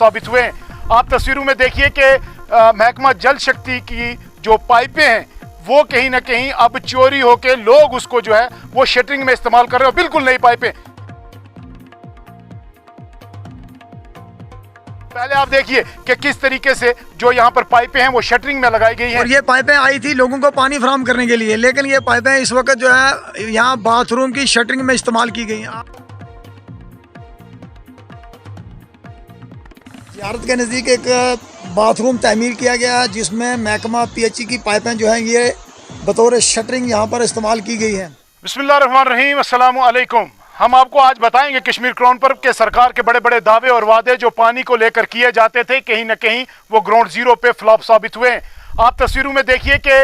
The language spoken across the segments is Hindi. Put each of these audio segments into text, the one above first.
साबित हुए हैं। आप तस्वीरों में देखिए कि महकमा जल शक्ति की जो पाइपें हैं वो कहीं ना कहीं अब चोरी होके लोग उसको जो है वो शटरिंग में इस्तेमाल कर रहे हो, बिल्कुल नई पाइपें। पहले आप देखिए कि किस तरीके से जो यहाँ पर पाइपें हैं वो शटरिंग में लगाई गई हैं। और ये पाइपें आई थी लोगों को पानी फराहम करने के लिए, लेकिन ये पाइपें इस वक्त जो है यहाँ बाथरूम की शटरिंग में इस्तेमाल की गई हैं। जियारत के नज़दीक एक बाथरूम तमीर किया गया है जिसमें महकमा PHE की पाइपें जो हैं ये बतौर शटरिंग यहाँ पर इस्तेमाल की गई हैं। बिस्मिल्लाहिर्रहमानिर्रहीम, अस्सलामु अलैकुम। हम आपको आज बताएंगे कश्मीर क्राउन पर के सरकार के बड़े बड़े दावे और वादे जो पानी को लेकर किए जाते थे कहीं ना कहीं वो ग्राउंड जीरो पे फ्लॉप साबित हुए हैं। आप तस्वीरों में देखिए कि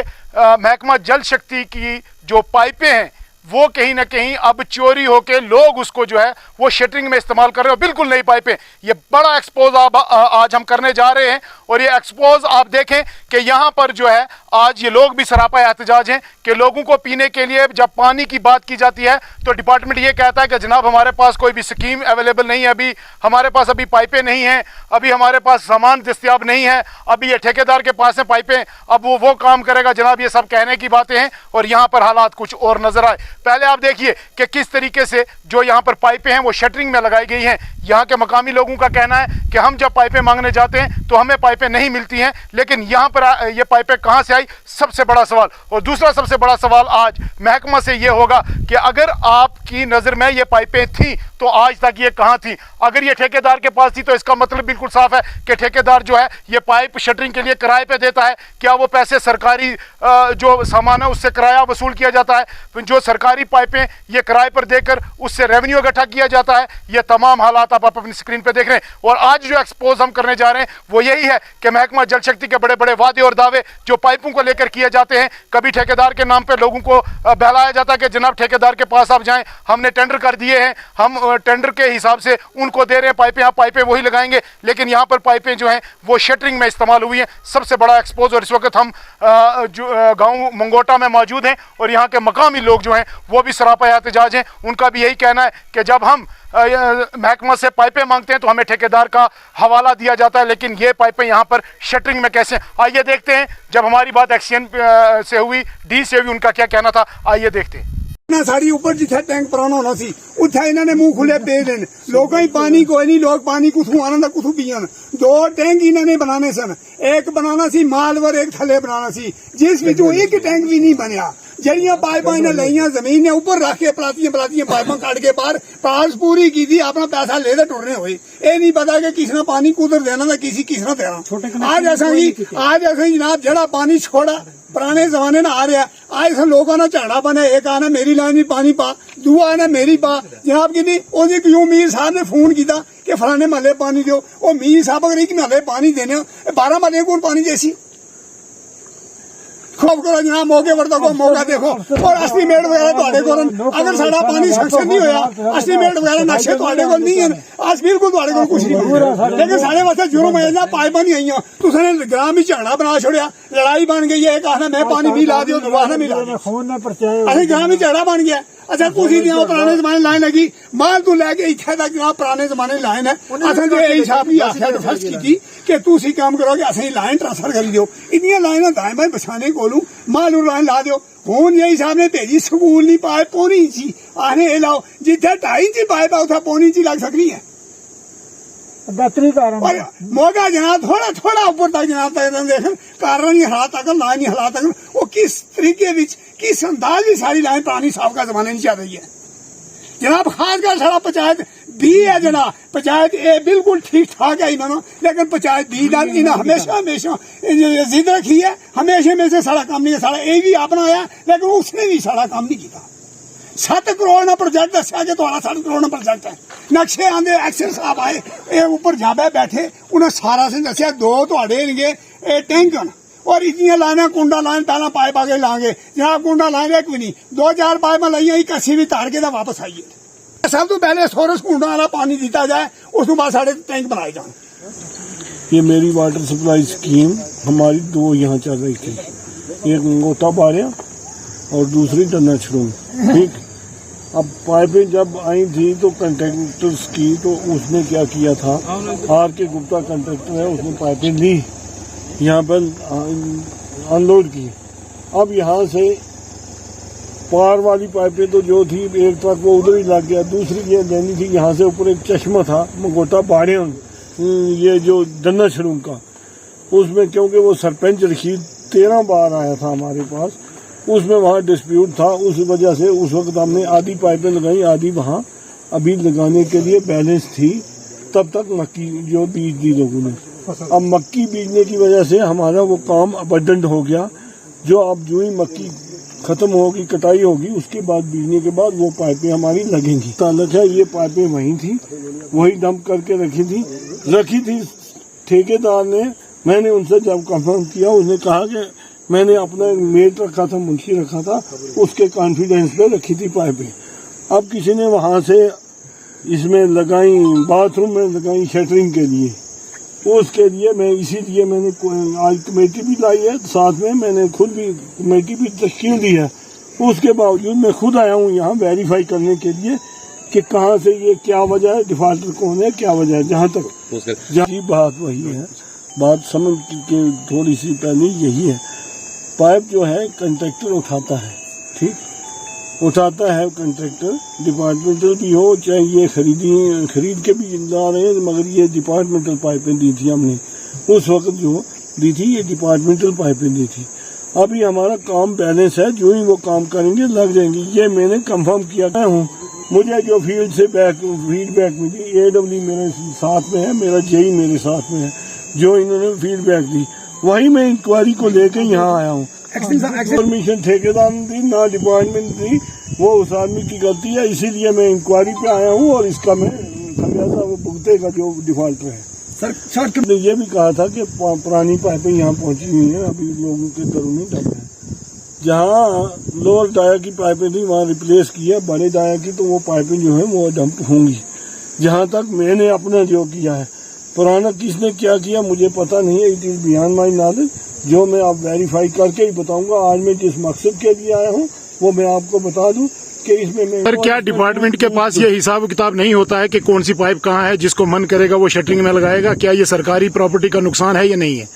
महकमा जल शक्ति की जो पाइपें हैं वो कहीं ना कहीं अब चोरी होके लोग उसको जो है वो शटरिंग में इस्तेमाल कर रहे हो, बिल्कुल नई पाइपें। ये बड़ा एक्सपोज आज हम करने जा रहे हैं और ये एक्सपोज आप देखें कि यहाँ पर जो है आज ये लोग भी सरापा एहतजाज हैं कि लोगों को पीने के लिए जब पानी की बात की जाती है तो डिपार्टमेंट ये कहता है कि जनाब हमारे पास कोई भी स्कीम अवेलेबल नहीं है, अभी हमारे पास अभी पाइपें नहीं हैं, अभी हमारे पास सामान दस्तियाब नहीं है, अभी ये ठेकेदार के पास है पाइपें, अब वो काम करेगा। जनाब ये सब कहने की बातें हैं और यहाँ पर हालात कुछ और नजर आए। पहले आप देखिए कि किस तरीके से जो यहाँ पर पाइपें हैं वो शटरिंग में लगाई गई हैं। यहाँ के मकामी लोगों का कहना है कि हम जब पाइपें मांगने जाते हैं तो हमें पाइपें नहीं मिलती हैं, लेकिन यहाँ पर ये पाइपें कहाँ से आई, सबसे बड़ा सवाल। और दूसरा सबसे बड़ा सवाल आज महकमा से ये होगा कि अगर आपकी नज़र में ये पाइपें थी तो आज तक ये कहाँ थी। अगर ये ठेकेदार के पास थी तो इसका मतलब बिल्कुल साफ है कि ठेकेदार जो है ये पाइप शटरिंग के लिए किराए पे देता है। क्या वो पैसे सरकारी जो सामान है उससे किराया वसूल किया जाता है? जो सरकारी पाइपें ये किराए पर देकर उससे रेवेन्यू इकट्ठा किया जाता है। ये तमाम हालात आप अपनी स्क्रीन पे देख रहे हैं। और आज जो एक्सपोज हम करने जा रहे हैं वो यही है कि महकमा जल शक्ति के बड़े बड़े वादे और दावे जो पाइपों को लेकर किए जाते हैं, कभी ठेकेदार के नाम पे लोगों को बहलाया जाता है कि जनाब ठेकेदार के पास आप जाएं, हमने टेंडर कर दिए हैं, हम टेंडर के हिसाब से उनको दे रहे हैं पाइपें, आप पाइपें वही लगाएंगे, लेकिन यहाँ पर पाइपें जो हैं वो शटरिंग में इस्तेमाल हुई हैं। सबसे बड़ा एक्सपोज। और इस वक्त हम जो गाँव मंगोटा में मौजूद हैं और यहाँ के मकामी लोग जो हैं वो भी सरापा एहतजाज हैं। उनका भी यही कहना है कि जब हम महकमा से पाइपें मांगते हैं तो हमें ठेकेदार का हवाला दिया जाता है, लेकिन ये पाइपें यहाँ पर शटरिंग में कैसे। आइए देखते हैं, जब हमारी बात एक्सीएन से हुई, डी से हुई, उनका क्या कहना था, आइए देखते हैं। साड़ी ऊपर जिथे टैंक पुराना होना सी उथे इन्होंने मुंह खुले पे देन, लोगों ही पानी कोई नहीं, लोग पानी कुथू आना कुथू पियन। दो टैंक इन्होंने बनाने सन, एक बनाना सी मालवर, एक थले बनाना सी, जिस विचों एक टैंक भी नहीं बनया। जड़ियां पाइपा इन्हें लईया जमीन ने ऊपर रख के पलातियां पलातियां पाइपा काट के बाहर पास पूरी की थी, अपना पैसा ले टुरने हुए। ये नहीं पता कि किसने पानी कुदर देना था, किसने देना। आज ऐसा जनाब जड़ा पानी छोड़ा पुराने जमाने में आ रहा, आज लोगों ने झाड़ा बने, एक आने मेरी लाइन में पानी पा, दूआ आने मेरी पा। जनाब की क्यों मीर साहब ने फोन किया कि फलाने महले पानी दो, वो मीर साहब अगर एक महले पानी देने 12 महले को पानी जैसी खूब करो जनाब, मौके पर तो मौका देखो। और एस्टीमेट वगैरह को अगर साड़ा पानी सक्सेस नहीं होया, एस्टीमेट वगैरह नक्शे को नहीं है, आज बिल्कुल को कुछ नहीं। लेकिन साढ़े वास्ते जुर्म है ना, पाइपा नहीं आई तुमने ग्राम ही झाड़ा बना छोड़िया, लड़ाई बन गई है। एक आखना मैं पानी भी ला दियो, दूसरा भी ला दियो, ग्राम ही झाड़ा बन गया। अच्छा कुछ पुराने जमाने लाइन लगी माल तू लैके इतने तक जनाब पुराने जमाने लाइन है। असें जो यही साहब की आख्या फर्ज की कि तुम काम करो कि असें लाइन ट्रांसफर करी दो, इतनी लाइन दाएं बाएं बछाने कोलू मालू लाइन ला दो। हूं यही साहब ने भेजी स्कूल नहीं पाए पौनी इंची, आने लाओ जिथे 2.5 इंची पाइप है उतना पौनी इंची लग सकनी है। मौका जनाब थोड़ा थोड़ा ऊपर तक जनाब तक देख कारण ही हालात तक ना नहीं हालात तक वो किस तरीके किस अंदाज में सारी लाइन पुरानी साहब का जमाने नहीं चल रही है जनाब। खासकर सारा पंचायत भी है जनाब, पंचायत ए बिल्कुल ठीक ठाक है इन्होंने, लेकिन पंचायत भी इन्हें हमेशा जिद रखी है, हमेशा में से सारा काम नहीं है। सारा ए भी अपना आया लेकिन उसने भी सारा काम नहीं किया। 7 करोड़ का प्रोजेक्ट दसिया कि 7 करोड़ का प्रोजेक्ट है। नक्शे आंदे एक्शन साहब आए, ये ऊपर जाबे बैठे, उन्हें सारा से दसिया 2 टैंक और इतनी लाइना कुंडा लाइन पहला पाइप आगे लाएंगे जनाब, कुंडा लाएंगे एक भी नहीं, 2-4 पाइप लाइया कसी भी तार के वापस आइए। सब तो पहले सोरस कुंडा वाला पानी दिता जाए, उस बाद साढ़े टैंक बनाए जाए। ये मेरी वाटर सप्लाई स्कीम हमारी 2 यहाँ चल रही थी, एक मंगोटा बारिया और दूसरी टन्ना छड़ू। ठीक अब पाइपें जब आई थी तो कंट्रैक्टर्स की, तो उसने क्या किया था, आर के गुप्ता कंट्रैक्टर है, उसने पाइपें ली यहाँ पर अनलोड की। अब यहाँ से पार वाली पाइपें तो जो थी एक ट्रक वो उधर ही लग गया, दूसरी ये लेनी थी यहाँ से ऊपर एक चश्मा था मगोटा बाड़ियां, ये जो दन्ना शरूम का, उसमें क्योंकि वो सरपंच रशीद 13 बार आया था हमारे पास, उसमें वहाँ डिस्प्यूट था, उस वजह से उस वक्त हमने आधी पाइपें लगाई, आधी वहाँ अभी लगाने के लिए बैलेंस थी। तब तक मक्की जो बीज दी लोगों ने, अब मक्की बीजने की वजह से हमारा वो काम अबंडेंट हो गया। जो अब जो ही मक्की खत्म होगी, कटाई होगी, उसके बाद बीजने के बाद वो पाइपें हमारी लगेंगी। ताल्लुक है ये पाइपें वहीं थी, वही डंप करके रखी थी ठेकेदार ने। मैंने उनसे जब कंफर्म किया, उसने कहा कि मैंने अपना मेट रखा था, मुंशी रखा था, उसके कॉन्फिडेंस पे रखी थी पाइपें। अब किसी ने वहां से इसमें लगाई, बाथरूम में लगाई शटरिंग के लिए, उसके लिए मैं इसीलिए मैंने आज कमेटी भी लाई है, साथ में मैंने खुद भी कमेटी भी तश्कील दी है। उसके बावजूद मैं खुद आया हूँ यहाँ वेरीफाई करने के लिए कि कहाँ से ये क्या वजह है, डिफाल्टर कौन है, क्या वजह है। जहाँ बात वही है, बात समझ के थोड़ी सी पहले यही है, पाइप जो है कंट्रैक्टर उठाता है, ठीक उठाता है कंट्रैक्टर, डिपार्टमेंटल भी हो चाहे ये खरीद के भी ला रहे हैं, मगर ये डिपार्टमेंटल पाइपें दी थी हमने उस वक्त, जो दी थी ये डिपार्टमेंटल पाइपें दी थी। अभी हमारा काम बैलेंस है, जो ही वो काम करेंगे लग जाएंगी, ये मैंने कंफर्म किया हूँ। मुझे जो फील्ड से फीडबैक मिली, AW मेरे साथ में है, मेरा जेई मेरे साथ में है, जो इन्होंने फीडबैक दी वही मैं इंक्वायरी को लेकर यहाँ आया हूँ। परमिशन ठेकेदार ने दी ना डिपार्टमेंट दी, वो उस आदमी की गलती है, इसीलिए मैं इंक्वायरी पे आया हूँ और इसका मैं खमियाजा वो भुगतेगा जो डिफॉल्टर है। सर ने ये भी कहा था कि पुरानी पाइपें यहाँ पहुँची हुई हैं, अभी लोगों के घरों में डंप है। जहाँ लोअर डाया की पाइपें थी वहाँ रिप्लेस किया, बड़े डाया की, तो वो पाइपें जो है वो डंप होंगी। जहाँ तक मैंने अपना जो किया है, पुराना किसने क्या किया मुझे पता नहीं है, it is beyond my knowledge, जो मैं आप वेरीफाई करके ही बताऊंगा। आज मैं जिस मकसद के लिए आया हूँ वो मैं आपको बता दूं कि इसमें मैं। पर क्या डिपार्टमेंट के पास ये हिसाब किताब नहीं होता है कि कौन सी पाइप कहाँ है, जिसको मन करेगा वो शटरिंग में लगाएगा? क्या ये सरकारी प्रॉपर्टी का नुकसान है या नहीं है?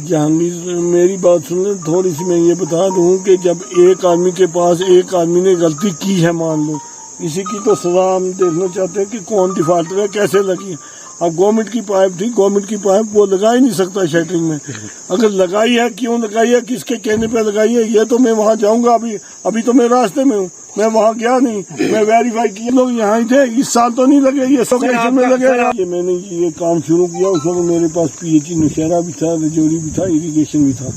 जहांगीर मेरी बात सुन ले थोड़ी सी, मैं ये बता दूं कि जब एक आदमी के पास एक आदमी ने गलती की है, मान लो, इसी की तो सजा हम देखना चाहते हैं कि कौन डिफॉल्टर है, कैसे लगी है। अब गवर्नमेंट की पाइप थी, गवर्नमेंट की पाइप वो लगा ही नहीं सकता शटरिंग में, अगर लगाई है क्यों लगाई है, किसके कहने पे लगाई है, ये तो मैं वहाँ जाऊंगा। अभी तो मैं रास्ते में हूँ, मैं वहाँ गया नहीं, मैं वेरीफाई किए, लोग यहाँ ही थे, इस साल तो नहीं लगे, ये सोकेशन में लगे। ये मैंने ये काम शुरू किया, उस वक्त मेरे पास PHE नौशहरा भी था, रजौरी भी था, इरीगेशन भी था।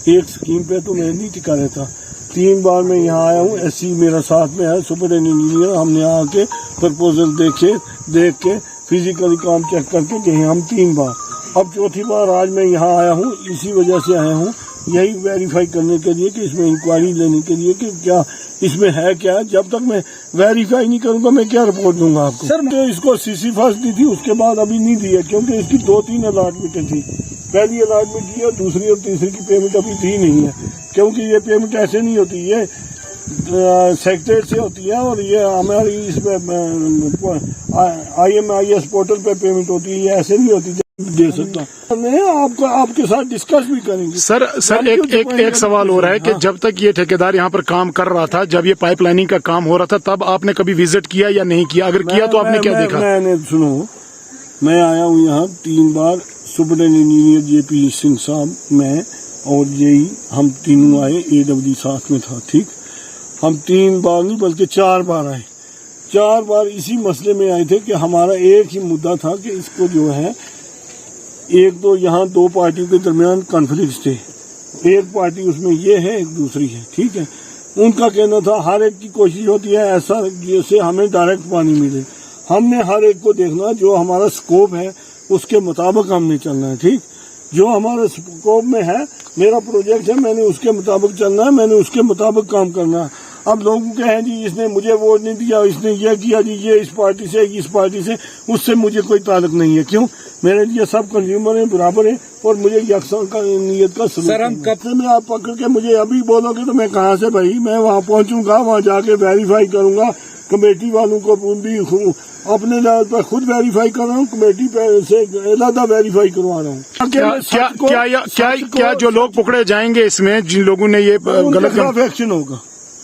एक स्कीम पे तो मैं नहीं टिका रहता। 3 बार मैं यहाँ आया हूँ, SC मेरा साथ में है, सुपरिटेंडेंट इंजीनियर, हमने आके प्रपोजल देख के फिजिकली काम चेक करके गए हम 3 बार। अब 4थी बार आज मैं यहाँ आया हूँ, इसी वजह से आया हूँ, यही वेरीफाई करने के लिए कि इसमें इंक्वायरी लेने के लिए कि क्या इसमें है क्या। जब तक मैं वेरीफाई नहीं करूँगा मैं क्या रिपोर्ट दूंगा आपको। सर तो इसको CC फर्स्ट दी थी, उसके बाद अभी नहीं दी है, क्योंकि इसकी 2-3 अलॉटमेंटें थी। पहली अलॉटमेंट की और दूसरी और तीसरी की पेमेंट अभी दी नहीं है, क्योंकि ये पेमेंट ऐसे नहीं होती, ये सेक्रेटरीट से होती है और ये हमारी इसमें IMIS पोर्टल पे पेमेंट होती है, ये ऐसे नहीं होती दे सकता। मैं आपके साथ डिस्कस भी करेंगे। सर एक सवाल हो रहा है कि जब तक ये ठेकेदार यहाँ पर काम कर रहा था, जब ये पाइपलाइनिंग का काम हो रहा था, तब आपने कभी विजिट किया या नहीं किया? अगर किया तो आपने क्या देखा? मैंने सुनो, मैं आया हूँ यहाँ 3 बार, सुपरिटेंडेंट इंजीनियर JP सिंह साहब, मैं और यही हम तीनों आए, AW साथ में था, ठीक। हम 3 बार नहीं बल्कि 4 बार आए। 4 बार इसी मसले में आए थे कि हमारा एक ही मुद्दा था कि इसको जो है, एक तो यहाँ 2 पार्टियों के दरमियान कॉन्फ्लिक्ट थे, एक पार्टी उसमें ये है, एक दूसरी है, ठीक है। उनका कहना था हर एक की कोशिश होती है ऐसा जैसे हमें डायरेक्ट पानी मिले, हमने हर एक को देखना, जो हमारा स्कोप है उसके मुताबिक हमने चलना है, ठीक। जो हमारे स्कोप में है, मेरा प्रोजेक्ट है, मैंने उसके मुताबिक चलना है, मैंने उसके मुताबिक काम करना है। अब लोगों के हैं जी इसने मुझे वोट नहीं दिया, इसने ये किया जी, ये इस पार्टी से, उससे मुझे कोई ताल्लुक नहीं है। क्यों? मेरे लिए सब कंज्यूमर हैं, बराबर हैं, और मुझे यकसा का नीयत का सर हम कब से में आप पकड़ के मुझे अभी बोलोगे तो मैं कहाँ से भाई, मैं वहाँ पहुँचूंगा, वहाँ जाके वेरीफाई करूंगा, कमेटी वालों को भी अपने लेवल पर खुद वेरीफाई कर रहा हूँ, कमेटी पे से अलग वेरीफाई करवा रहा हूँ। क्या जो लोग पकड़े जाएंगे इसमें, जिन लोगों ने ये गलत खिलाफ एक्शन होगा,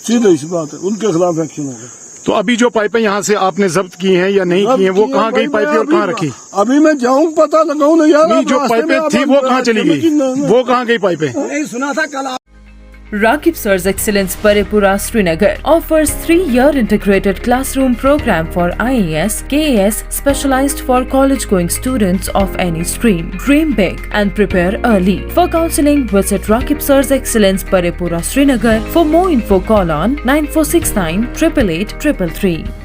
सीधी सी बात है, उनके खिलाफ एक्शन होगा। तो अभी जो पाइपें यहाँ से आपने जब्त की हैं या नहीं की हैं, वो कहाँ गई पाइपें और कहाँ रखी? अभी मैं जाऊँ पता लगाऊं ना यार। नहीं, जो पाइपें थी वो कहाँ चली गई, वो कहाँ गई पाइपें? नहीं सुना था कल। Rakib Sir's Excellence Parepura Srinagar offers 3-year integrated classroom program for IAS, KAS specialized for college-going students of any stream. Dream big and prepare early. For counseling, visit Rakib Sir's Excellence Parepura Srinagar. For more info, call on 9469 888 333.